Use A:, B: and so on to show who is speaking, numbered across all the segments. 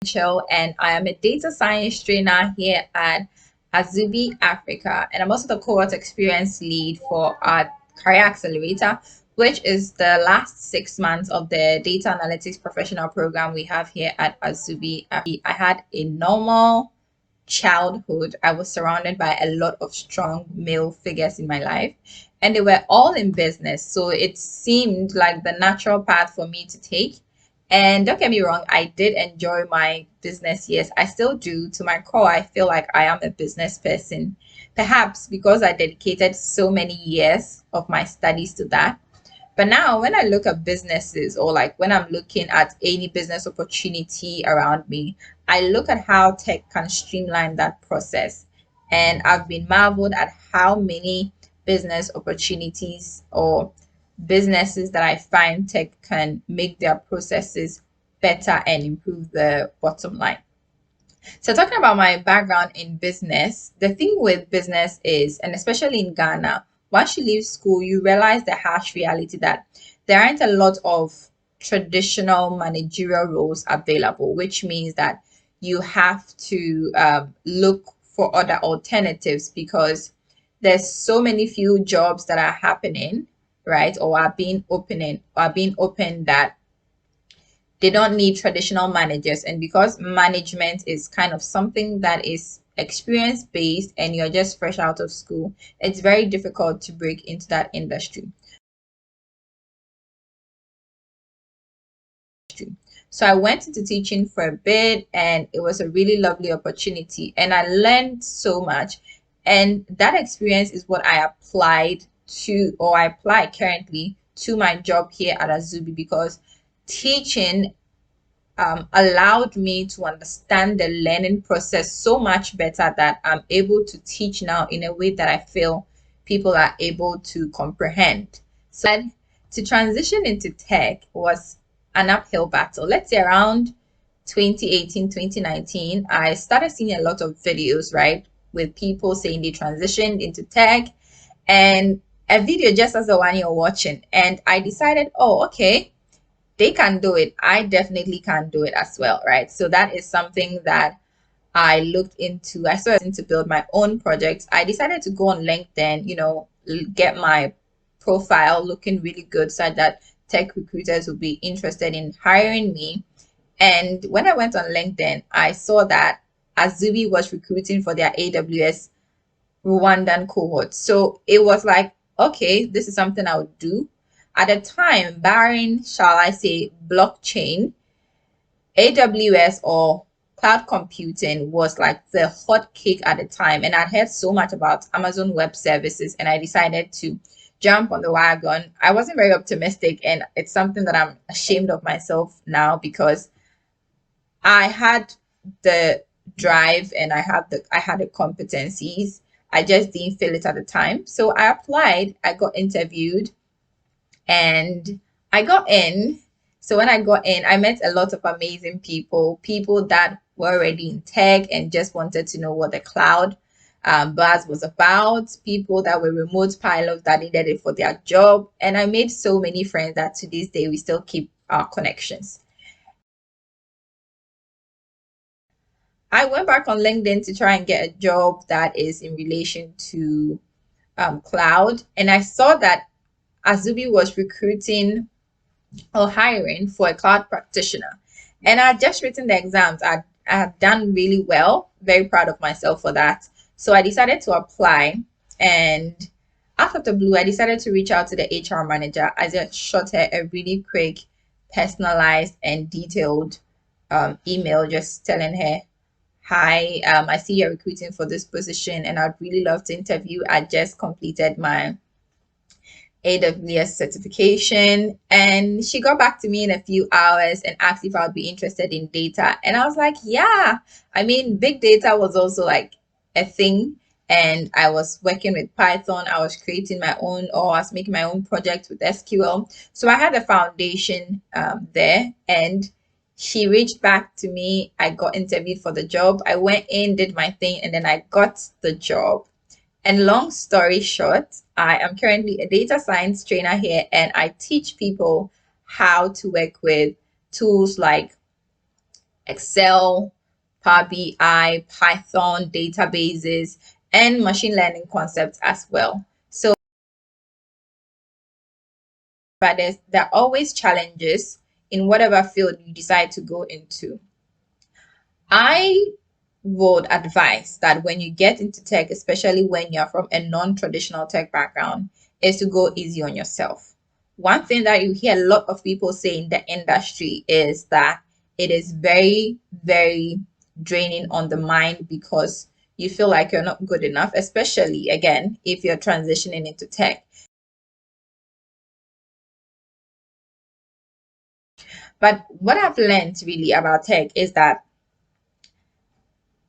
A: Racheal, and I am a data science trainer here at Azubi Africa, and I'm also the cohort experience lead for our Career Accelerator, which is the last 6 months of the data analytics professional program we have here at Azubi. I had a normal childhood. I was surrounded by a lot of strong male figures in my life, and they were all in business. So it seemed like the natural path for me to take. And don't get me wrong, I did enjoy my business years. I still do. To my core, I feel like I am a business person, perhaps because I dedicated so many years of my studies to that. But now, when I look at businesses or like when I'm looking at any business opportunity around me, I look at how tech can streamline that process. And I've been marveled at how many business opportunities or businesses that I find tech can make their processes better and improve the bottom line. So, talking about my background in business, the thing with business is, and especially in Ghana, once you leave school, you realize the harsh reality that there aren't a lot of traditional managerial roles available, which means that you have to look for other alternatives because there's so many few jobs that are happening, right, or are being opened that they don't need traditional managers. And because management is kind of something that is experience based and you're just fresh out of school, it's very difficult to break into that industry. So I went into teaching for a bit and it was a really lovely opportunity and I learned so much. And that experience is what I applied to, or I apply currently to my job here at Azubi, because teaching allowed me to understand the learning process so much better that I'm able to teach now in a way that I feel people are able to comprehend. So to transition into tech was an uphill battle. Let's say around 2018, 2019, I started seeing a lot of videos, right, with people saying they transitioned into tech and a video just as the one you're watching. And I decided, oh, okay, they can do it. I definitely can do it as well, right? So that is something that I looked into. I started to build my own projects. I decided to go on LinkedIn, get my profile looking really good so that tech recruiters would be interested in hiring me. And when I went on LinkedIn, I saw that Azubi was recruiting for their AWS Rwandan cohort. So it was like, okay, this is something I would do. At the time, barring, shall I say, blockchain, AWS or cloud computing was like the hot cake at the time. And I'd heard so much about Amazon Web Services and I decided to jump on the wagon. I wasn't very optimistic and it's something that I'm ashamed of myself now because I had the drive and I had the competencies. I just didn't feel it at the time. So I applied, I got interviewed, and I got in. So when I got in, I met a lot of amazing people that were already in tech and just wanted to know what the cloud buzz was about, people that were remote pilots that needed it for their job. And I made so many friends that to this day we still keep our connections. I went back on LinkedIn to try and get a job that is in relation to cloud, and I saw that Azubi was recruiting or hiring for a cloud practitioner. And I had just written the exams. I had done really well, very proud of myself for that. So I decided to apply. And out of the blue, I decided to reach out to the HR manager. I just shot her a really quick, personalized, and detailed email just telling her, hi, I see you're recruiting for this position and I'd really love to interview. I just completed my AWS certification. And she got back to me in a few hours and asked if I would be interested in data. And I was like, yeah. I mean, big data was also like a thing. And I was working with Python. I was creating my own, or I was making my own project with SQL. So I had a foundation there. And she reached back to me. I got interviewed for the job. I went in, did my thing, and then I got the job. And long story short, I am currently a data science trainer here and I teach people how to work with tools like Excel, Power BI, Python, databases, and machine learning concepts as well. So, but there are always challenges in whatever field you decide to go into. I would advise that when you get into tech, especially when you're from a non-traditional tech background, is to go easy on yourself. One thing that you hear a lot of people say in the industry is that it is very, very draining on the mind because you feel like you're not good enough, especially again, if you're transitioning into tech. But what I've learned really about tech is that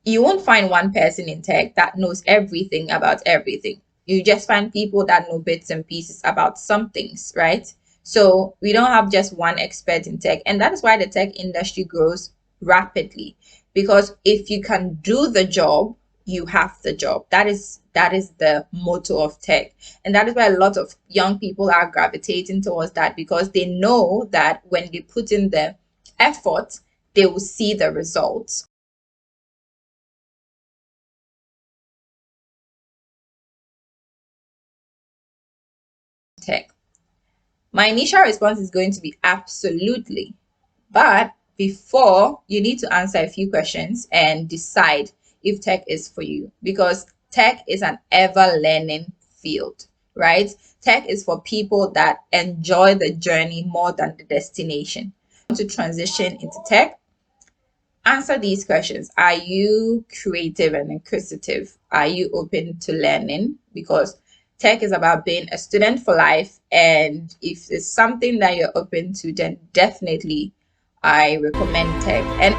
A: you won't find one person in tech that knows everything about everything. You just find people that know bits and pieces about some things, right? So we don't have just one expert in tech. And that is why the tech industry grows rapidly. Because if you can do the job, you have the job. That is the motto of tech. And that is why a lot of young people are gravitating towards that because they know that when they put in the effort, they will see the results. Tech. My initial response is going to be absolutely. But before, you need to answer a few questions and decide if tech is for you because tech is an ever learning field, right? Tech is for people that enjoy the journey more than the destination. To transition into tech, answer these questions. Are you creative and inquisitive? Are you open to learning? Because tech is about being a student for life. And if it's something that you're open to, then definitely I recommend tech. And